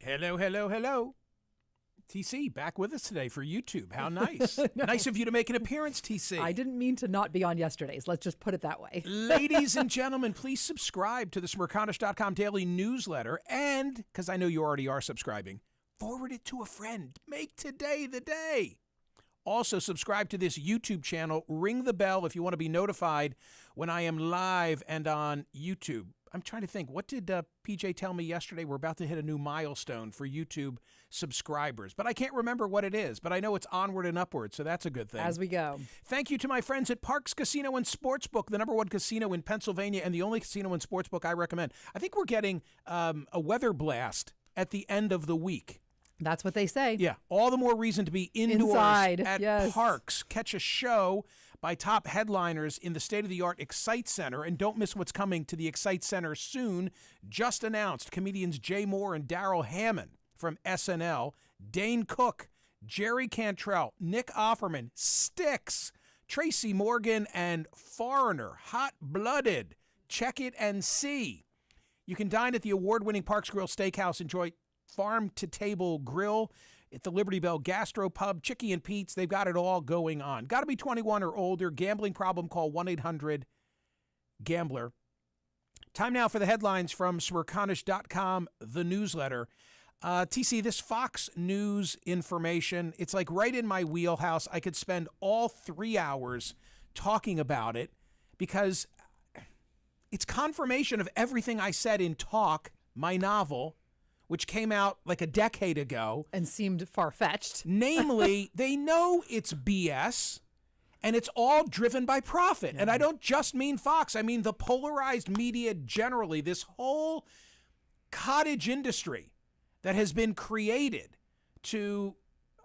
Hello, hello, hello. TC, back with us today for YouTube. How nice. No. Nice of you to make an appearance, TC. I didn't mean to not be on yesterday's. Let's just put it that way. Ladies and gentlemen, please subscribe to the Smerconish.com daily newsletter. And, because I know you already are subscribing, forward it to a friend. Make today the day. Also, subscribe to this YouTube channel. Ring the bell if you want to be notified when I am live and on YouTube. I'm trying to think, what did PJ tell me yesterday? We're about to hit a new milestone for YouTube subscribers, but I can't remember what it is, but I know it's onward and upward, so that's a good thing. As we go. Thank you to my friends at Parks Casino and Sportsbook, the #1 casino in Pennsylvania and the only casino and sportsbook I recommend. I think we're getting a weather blast at the end of the week. That's what they say. Yeah. All the more reason to be indoors Inside, at yes. Parks. Catch a show by top headliners in the state-of-the-art Excite Center. And don't miss what's coming to the Excite Center soon. Just announced comedians Jay Moore and Daryl Hammond from SNL, Dane Cook, Jerry Cantrell, Nick Offerman, Styx, Tracy Morgan, and Foreigner. Hot-blooded. Check it and see. You can dine at the award-winning Parks Grill Steakhouse. Enjoy farm-to-table grill at the Liberty Bell Gastro Pub, Chicky and Pete's. They've got it all going on. Got to be 21 or older. Gambling problem, call 1-800-GAMBLER. Time now for the headlines from Smerconish.com, the newsletter. TC, this Fox News information, it's like right in my wheelhouse. I could spend all 3 hours talking about it because it's confirmation of everything I said in Talk, my novel, which came out like a decade ago. And seemed far-fetched. Namely, they know it's BS, and it's all driven by profit. Yeah. And I don't just mean Fox. I mean the polarized media generally, this whole cottage industry that has been created to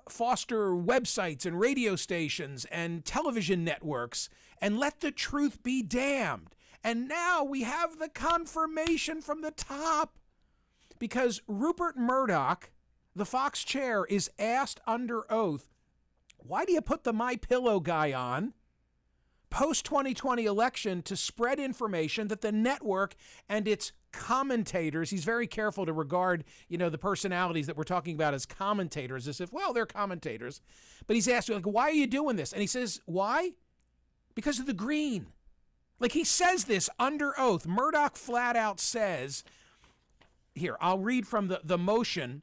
foster websites and radio stations and television networks, and let the truth be damned. And now we have the confirmation from the top. Because Rupert Murdock, the Fox chair, is asked under oath, why do you put the MyPillow guy on post-2020 election to spread information that the network and its commentators, he's very careful to regard, the personalities that we're talking about as commentators as if, well, they're commentators. But he's asked, like, why are you doing this? And he says, why? Because of the green. Like, he says this under oath. Murdoch flat out says, here, I'll read from the motion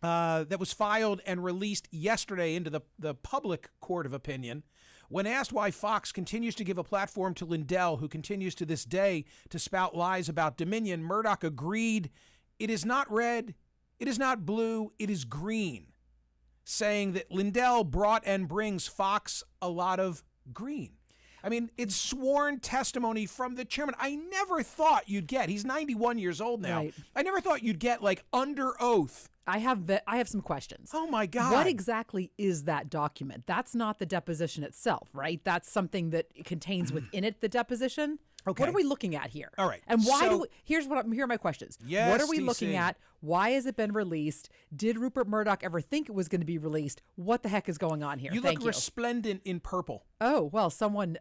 that was filed and released yesterday into the public court of opinion. When asked why Fox continues to give a platform to Lindell, who continues to this day to spout lies about Dominion, Murdoch agreed, it is not red, it is not blue, it is green, saying that Lindell brought and brings Fox a lot of green. I mean, it's sworn testimony from the chairman. I never thought you'd get, he's 91 years old now. Right. I never thought you'd get like under oath. I have some questions. Oh my God. What exactly is that document? That's not the deposition itself, right? That's something that it contains within it the deposition. Okay. What are we looking at here? All right. And why here are my questions. Yes, what are we DC. looking at? Why has it been released? Did Rupert Murdoch ever think it was going to be released? What the heck is going on here? You look resplendent in purple. Oh, well, someone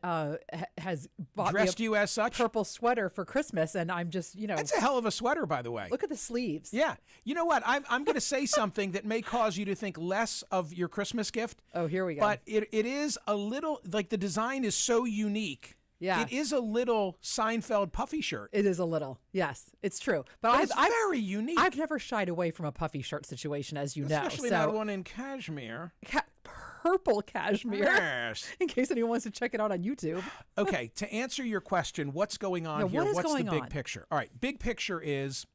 has bought dressed me you as such purple sweater for Christmas, and I'm just, That's a hell of a sweater, by the way. Look at the sleeves. Yeah. You know what? I'm going to say something that may cause you to think less of your Christmas gift. Oh, here we go. But it is a little, like the design is so unique. Yeah. It is a little Seinfeld puffy shirt. It is a little. Yes, it's true. But it's very unique. I've never shied away from a puffy shirt situation, as you know. Especially not one in cashmere. Purple cashmere. Yes. In case anyone wants to check it out on YouTube. Okay, to answer your question, what's going on here? What's the big picture? All right, big picture is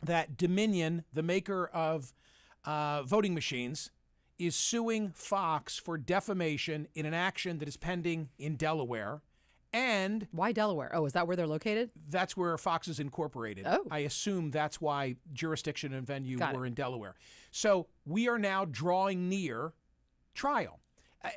that Dominion, the maker of voting machines, is suing Fox for defamation in an action that is pending in Delaware. And why Delaware? Oh, is that where they're located? That's where Fox is incorporated. Oh. I assume that's why jurisdiction and venue were in Delaware. So we are now drawing near trial.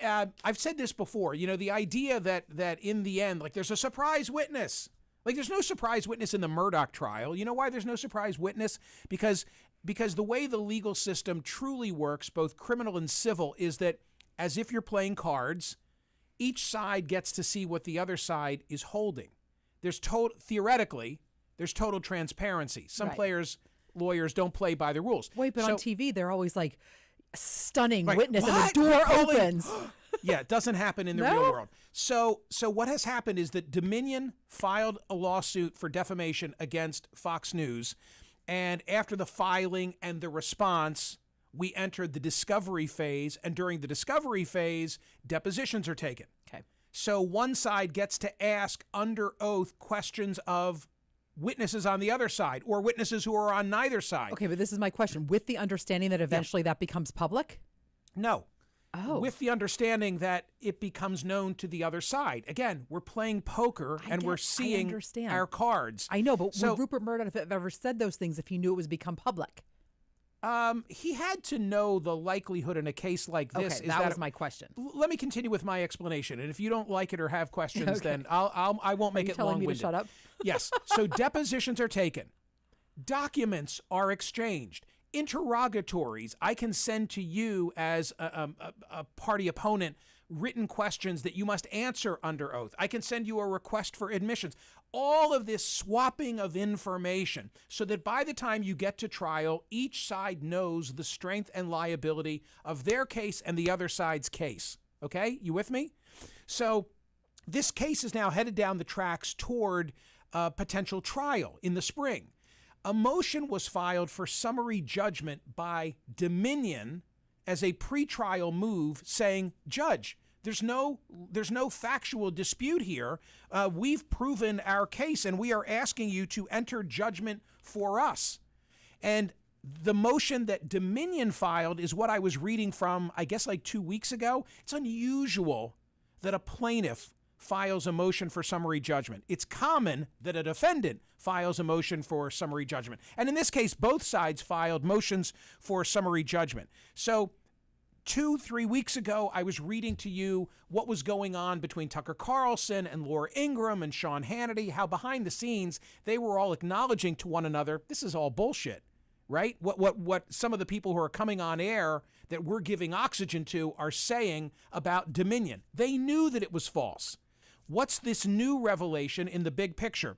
I've said this before, the idea that in the end, like there's a surprise witness. Like there's no surprise witness in the Murdoch trial. You know why there's no surprise witness? Because the way the legal system truly works, both criminal and civil, is that as if you're playing cards, each side gets to see what the other side is holding. Theoretically, there's total transparency. Some players lawyers don't play by the rules. Wait, but on TV, they're always like, stunning right, witness, what? and the door opens. Yeah, it doesn't happen in the real world. So what has happened is that Dominion filed a lawsuit for defamation against Fox News. And after the filing and the response, we entered the discovery phase. And during the discovery phase, depositions are taken. Okay. So one side gets to ask under oath questions of witnesses on the other side or witnesses who are on neither side. Okay, but this is my question. With the understanding that eventually that becomes public? No. Oh. With the understanding that it becomes known to the other side. Again, we're playing poker and we're seeing our cards. I know, but would Rupert Murdoch have ever said those things if he knew it was become public? He had to know the likelihood in a case like this. Okay, that was my question. Let me continue with my explanation, and if you don't like it or have questions, then I won't make it long-winded. Telling me to shut up? Yes. So depositions are taken, documents are exchanged, interrogatories. I can send to you as a party opponent written questions that you must answer under oath. I can send you a request for admissions. All of this swapping of information so that by the time you get to trial, each side knows the strength and liability of their case and the other side's case. Okay? You with me? So this case is now headed down the tracks toward a potential trial in the spring. A motion was filed for summary judgment by Dominion as a pretrial move saying, Judge, there's no factual dispute here. We've proven our case, and we are asking you to enter judgment for us. And the motion that Dominion filed is what I was reading from, I guess, like 2 weeks ago. It's unusual that a plaintiff files a motion for summary judgment. It's common that a defendant files a motion for summary judgment. And in this case, both sides filed motions for summary judgment. So 2-3 weeks ago, I was reading to you what was going on between Tucker Carlson and Laura Ingraham and Sean Hannity, how behind the scenes they were all acknowledging to one another, this is all bullshit, right? What some of the people who are coming on air that we're giving oxygen to are saying about Dominion. They knew that it was false. What's this new revelation in the big picture?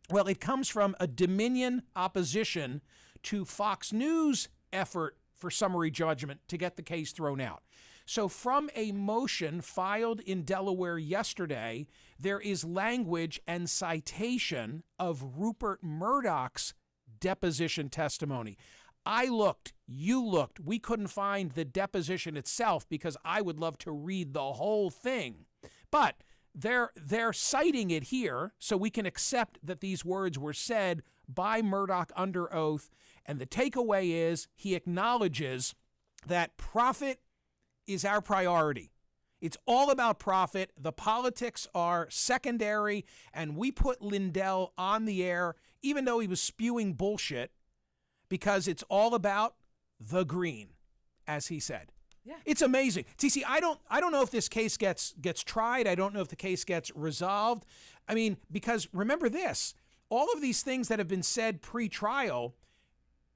Well, it comes from a Dominion opposition to Fox News' effort for summary judgment to get the case thrown out. So from a motion filed in Delaware yesterday, there is language and citation of Rupert Murdoch's deposition testimony. I looked, you looked, we couldn't find the deposition itself because I would love to read the whole thing. But they're citing it here so we can accept that these words were said by Murdoch under oath. And the takeaway is he acknowledges that profit is our priority. It's all about profit. The politics are secondary. And we put Lindell on the air, even though he was spewing bullshit, because it's all about the green, as he said. Yeah. It's amazing. TC, I don't know if this case gets tried. I don't know if the case gets resolved. I mean, because remember this, all of these things that have been said pre-trial,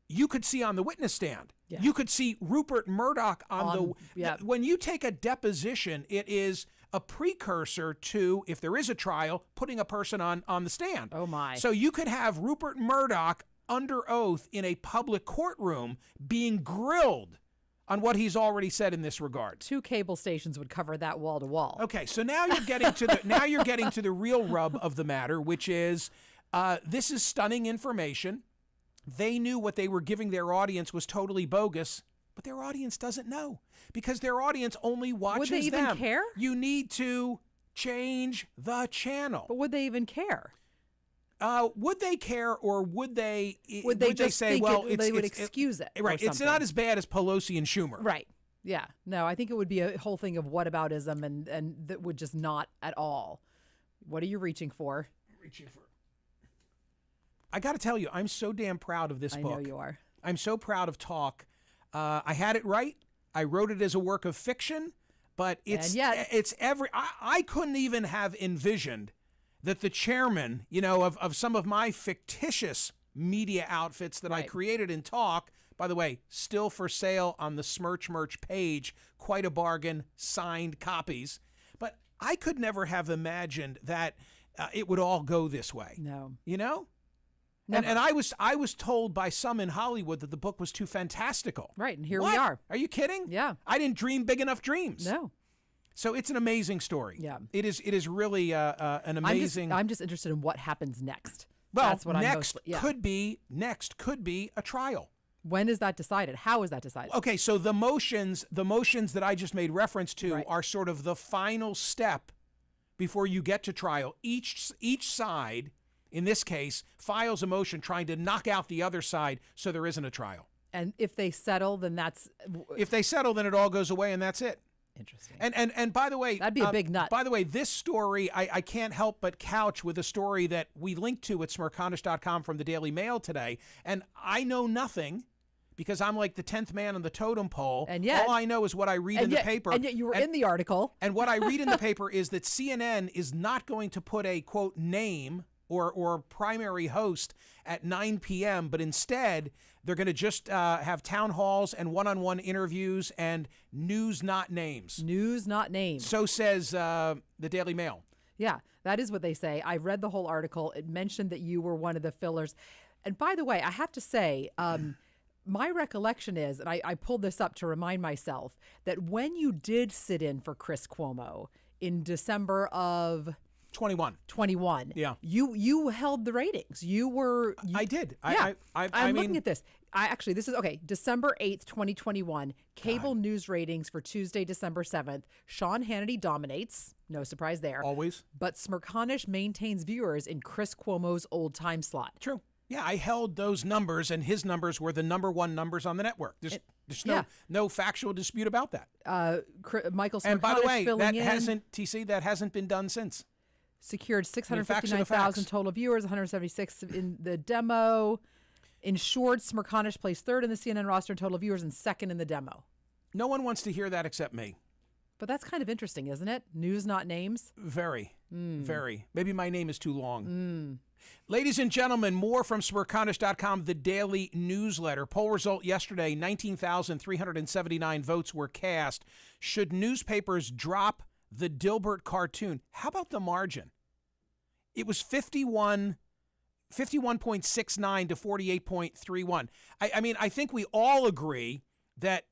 you could see on the witness stand. Yeah. You could see Rupert Murdoch when you take a deposition, it is a precursor to, if there is a trial, putting a person on the stand. Oh my. So you could have Rupert Murdoch under oath in a public courtroom being grilled on what he's already said in this regard. 2 cable stations would cover that wall to wall. Okay, so now you're getting to the real rub of the matter, which is this is stunning information. They knew what they were giving their audience was totally bogus, but their audience doesn't know because their audience only watches them. Would they even care? You need to change the channel. But would they even care? Would they care, or would they just say, well, they would excuse it? Right. It's not as bad as Pelosi and Schumer. Right. Yeah. No, I think it would be a whole thing of whataboutism and that would just not at all. What are you reaching for? I got to tell you, I'm so damn proud of this book. I know you are. I'm so proud of Talk. I had it right. I wrote it as a work of fiction, but I couldn't even have envisioned that the chairman, of some of my fictitious media outfits that I created in Talk, by the way, still for sale on the Smerch merch page, quite a bargain, signed copies. But I could never have imagined that it would all go this way. No. Never. And I was told by some in Hollywood that the book was too fantastical. Right, and here What? we are. Are you kidding? Yeah. I didn't dream big enough dreams. No. So it's an amazing story. Yeah. It is really an amazing. I'm just interested in what happens next. Well, That's what next I'm could be a trial. When is that decided? How is that decided? Okay, so the motions that I just made reference to Right. are sort of the final step before you get to trial. Each side, in this case, files a motion trying to knock out the other side so there isn't a trial. And if they settle, then that's If they settle, then it all goes away and that's it. interesting. And by the way, That'd be a big nut. By the way, this story I can't help but couch with a story that we linked to at Smerconish.com from the Daily Mail today. And I know nothing because I'm like the 10th man on the totem pole. And yet, all I know is what I read in the paper. And yet you were in the article. And what I read in the paper is that CNN is not going to put a, quote, name or primary host at 9 p.m., but instead they're going to just have town halls and one-on-one interviews and news, not names. News, not names. So says the Daily Mail. Yeah, that is what they say. I read the whole article. It mentioned that you were one of the fillers. And by the way, I have to say, my recollection is, and I pulled this up to remind myself, that when you did sit in for Chris Cuomo in December of 21, Yeah. you held the ratings. I did. Yeah. I'm looking mean, at this. This is okay. December 8th, 2021, cable news ratings for Tuesday, December 7th. Sean Hannity dominates. No surprise there. Always. But Smerconish maintains viewers in Chris Cuomo's old time slot. True. Yeah, I held those numbers, and his numbers were the number one numbers on the network. There's no factual dispute about that. Michael Smerconish And by the way, filling in. that hasn't been done since. Secured 659,000 total viewers, 176 in the demo. Ensured Smerconish placed third in the CNN roster in total viewers and second in the demo. No one wants to hear that except me. But that's kind of interesting, isn't it? News, not names. Very. Maybe my name is too long. Ladies and gentlemen, more from Smerconish.com, the daily newsletter. Poll result yesterday, 19,379 votes were cast. Should newspapers drop the Dilbert cartoon? How about the margin? It was 51.69 to 48.31. I mean, I think we all agree that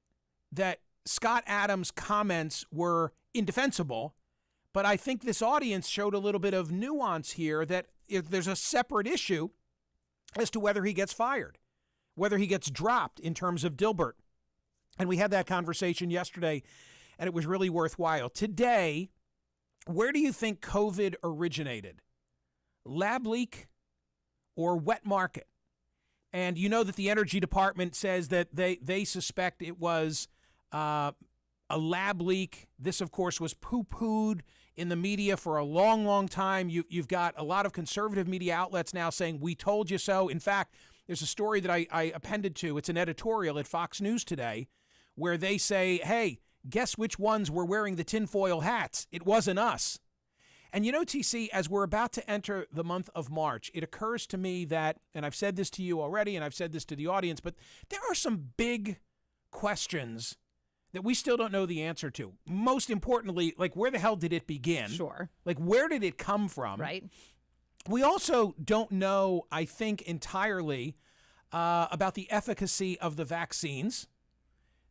Scott Adams' comments were indefensible, but I think this audience showed a little bit of nuance here that if there's a separate issue as to whether he gets fired, whether he gets dropped in terms of Dilbert. And we had that conversation yesterday, and it was really worthwhile. Today, where do you think COVID originated? Lab leak or wet market? And you know that the Energy Department says that they suspect it was a lab leak. This, of course, was poo-pooed in the media for a long, long time. You've got a lot of conservative media outlets now saying, we told you so. In fact, there's a story that I appended to. It's an editorial at Fox News today where they say, hey, guess which ones were wearing the tinfoil hats? It wasn't us. And you know, TC, as we're about to enter the month of March, it occurs to me that, and I've said this to you already, and I've said this to the audience, but there are some big questions that we still don't know the answer to. Most importantly, like, where the hell did it begin? Sure. Like, where did it come from? Right. We also don't know, I think, entirely about the efficacy of the vaccines.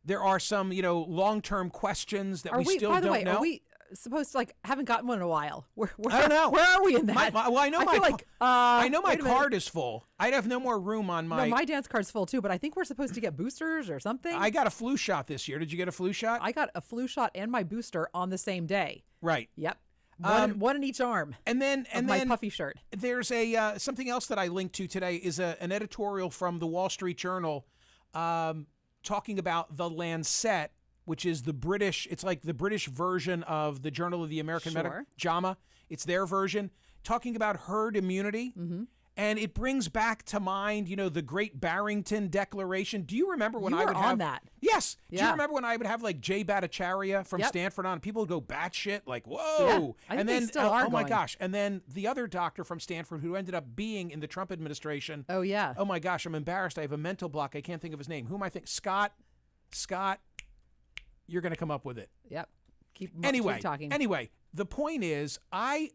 There are some, long-term questions that we still don't know. By the way, are we supposed to, haven't gotten one in a while? I don't know. Where are we in that? I know my card is full. I'd have no more room on my... No, my dance card's full too, but I think we're supposed to get boosters or something. I got a flu shot this year. Did you get a flu shot? I got a flu shot and my booster on the same day. Right. Yep. One in each arm. And then my puffy shirt. There's something else that I linked to today is an editorial from the Wall Street Journal talking about the Lancet, which is the British, it's like the British version of the Journal of the American Medical, JAMA. It's their version, talking about herd immunity. Mm-hmm. And it brings back to mind, the Great Barrington Declaration. Do you remember when I would have that? Yes. Yeah. Do you remember when I would have like Jay Bhattacharya from Stanford on? People would go batshit, like, whoa. Yeah. I think they still are oh my gosh. And then the other doctor from Stanford who ended up being in the Trump administration. Oh yeah. Oh my gosh, I'm embarrassed. I have a mental block. I can't think of his name. Who am I thinking? Scott. You're going to come up with it. Yep. Keep talking. Anyway, the point is, I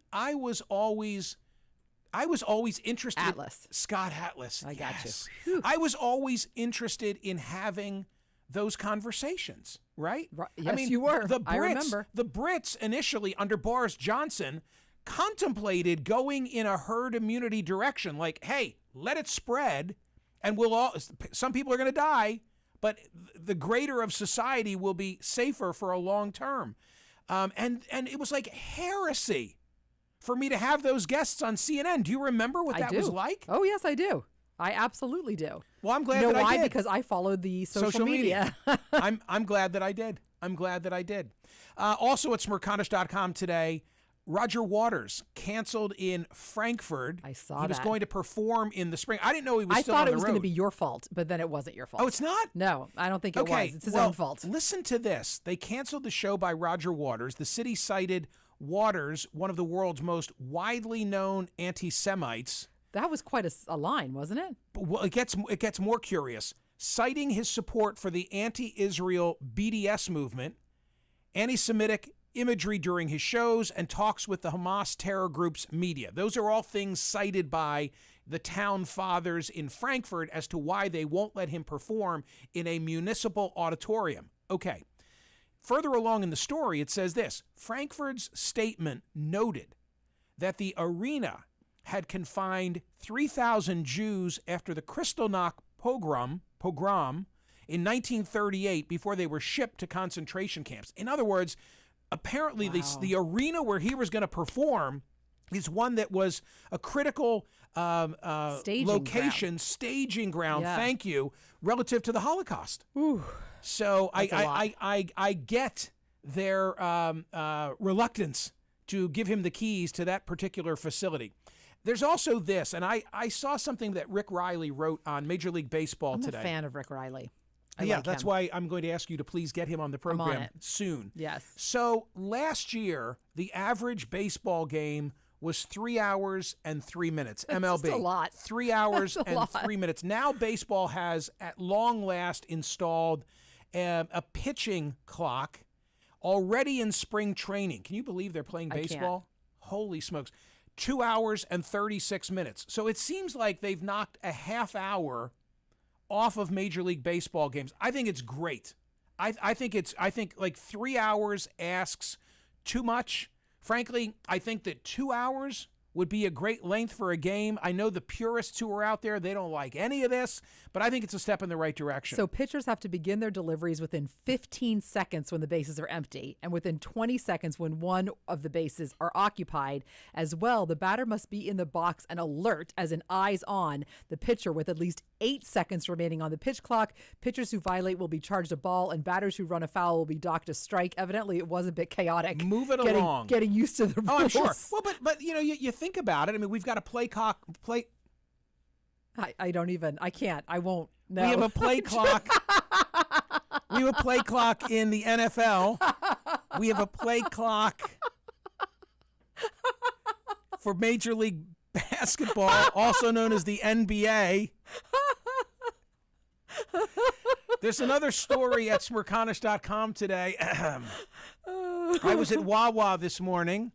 I was always interested. Atlas. Scott Atlas. I got yes. you. Whew. I was always interested in having those conversations, right? Yes, I mean, you were. I remember. The Brits initially under Boris Johnson contemplated going in a herd immunity direction, like, hey, let it spread, and some people are going to die, but the greater of society will be safer for a long term. And it was like heresy for me to have those guests on CNN. Do you remember what that was like? Oh, yes, I do. I absolutely do. Well, I'm glad you know that why? I did. Because I followed the social media. I'm glad that I did. I'm glad that I did. Also at Smerconish.com today, Roger Waters canceled in Frankfurt. I saw he was that. going to perform in the spring. I didn't know he was I still on thought the it was road. going to be your fault, but then it wasn't your fault. Oh, it's not? No, I don't think it was. It's his own fault. Listen to this. They canceled the show by Roger Waters. The city cited Waters, one of the world's most widely known anti-Semites. That was quite a line, wasn't it? Well, it gets more curious. Citing his support for the anti-Israel BDS movement, anti-Semitic imagery during his shows, and talks with the Hamas terror group's media. Those are all things cited by the town fathers in Frankfurt as to why they won't let him perform in a municipal auditorium. Okay. Further along in the story, it says this. Frankfurt's statement noted that the arena had confined 3,000 Jews after the Kristallnacht pogrom in 1938 before they were shipped to concentration camps. In other words, apparently the arena where he was going to perform is one that was a critical staging ground, Yeah. thank you, relative to the Holocaust. Ooh, so that's a lot. I get their reluctance to give him the keys to that particular facility. There's also this, and I saw something that Rick Riley wrote on Major League Baseball I'm today. a fan of Rick Riley. That's why I'm going to ask you to please get him on the program soon. Yes. So last year, the average baseball game was 3 hours and 3 minutes. MLB. That's a lot. 3 hours That's a and lot. 3 minutes. Now baseball has, at long last, installed a pitching clock already in spring training. Can you believe they're playing baseball? Holy smokes. 2 hours and 36 minutes. So it seems like they've knocked a half hour off of Major League Baseball games. I think it's great. I think like 3 hours asks too much. Frankly, I think that 2 hours would be a great length for a game. I know the purists who are out there, they don't like any of this, but I think it's a step in the right direction. So pitchers have to begin their deliveries within 15 seconds when the bases are empty and within 20 seconds when one of the bases are occupied. As well, the batter must be in the box and alert, as in eyes on, the pitcher with at least 8 seconds remaining on the pitch clock. Pitchers who violate will be charged a ball, and batters who run a foul will be docked a strike. Evidently, it was a bit chaotic. Move it along. Getting used to the rules. Oh, I'm sure. Well, but you know, you think about it. I mean, we've got a play. I don't even. I can't. I won't. No. We have a play clock. We have a play clock in the NFL. We have a play clock for Major League Basketball, also known as the NBA. There's another story at Smerconish.com today. I was at Wawa this morning,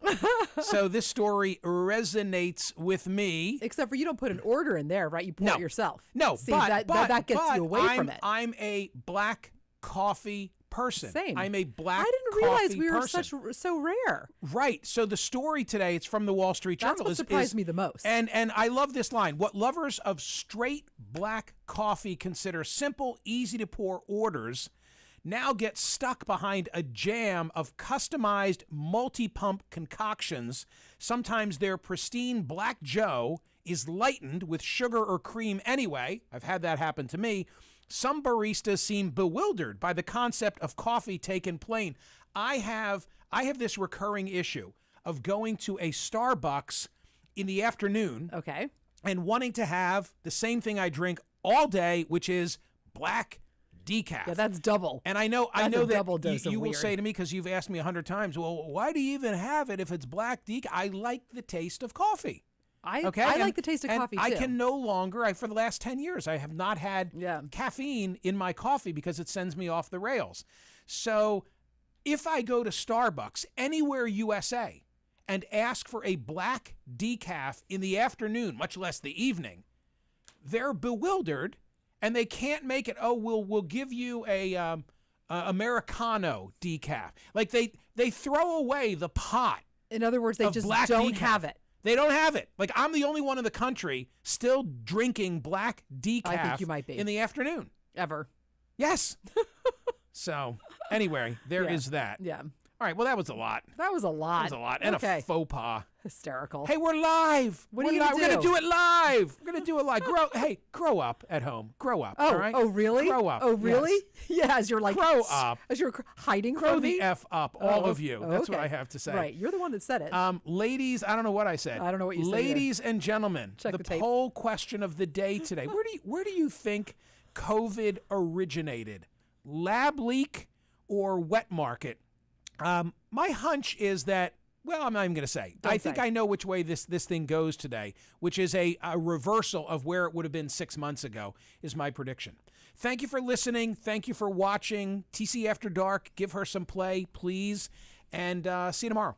so this story resonates with me. Except for you don't put an order in there, right? You pour it yourself. No, See, but that gets you away from it. I'm a black coffee person. Same. I'm a black I didn't realize coffee we were person. so rare. Right. So the story today, it's from the Wall Street Journal. That's what surprised me the most. And I love this line. What lovers of straight black coffee consider simple, easy to pour orders now get stuck behind a jam of customized multi-pump concoctions. Sometimes their pristine Black Joe is lightened with sugar or cream anyway. I've had that happen to me. Some baristas seem bewildered by the concept of coffee taken plain. I have this recurring issue of going to a Starbucks in the afternoon and wanting to have the same thing I drink all day, which is black decaf. Yeah, that's double. And I know that you will weird. say to me, because you've asked me 100 times, well, why do you even have it if it's black decaf? I like the taste of coffee. I like the taste of coffee, too. I can no longer, for the last 10 years, I have not had caffeine in my coffee because it sends me off the rails. So if I go to Starbucks anywhere USA and ask for a black decaf in the afternoon, much less the evening, they're bewildered and they can't make it. Oh, we'll give you a Americano decaf. Like they throw away the pot. In other words, they just don't have it. They don't have it. Like, I'm the only one in the country still drinking black decaf I think you might be. in the afternoon. Ever. Yes. So, anyway, there is that. Yeah. All right, well, that was a lot. That was a lot. That was a lot. And a faux pas. Hysterical. Hey, we're live. What are you going to do? We're going to do it live. We're going to do it live. Grow up at home. Grow up, all right? Oh, really? Grow up. Oh, really? Yes. Yeah, as you're like... Grow up. As you're hiding Grow from me? the F up, all of you. That's what I have to say. Right, you're the one that said it. Ladies, I don't know what I said. I don't know what you said Ladies and gentlemen, Check the tape. poll question of the day today. Where do you think COVID originated? Lab leak or wet market? My hunch is that, well, I'm not even going to say. I think I know which way this thing goes today, which is a reversal of where it would have been 6 months ago, is my prediction. Thank you for listening. Thank you for watching TC After Dark. Give her some play, please. And see you tomorrow.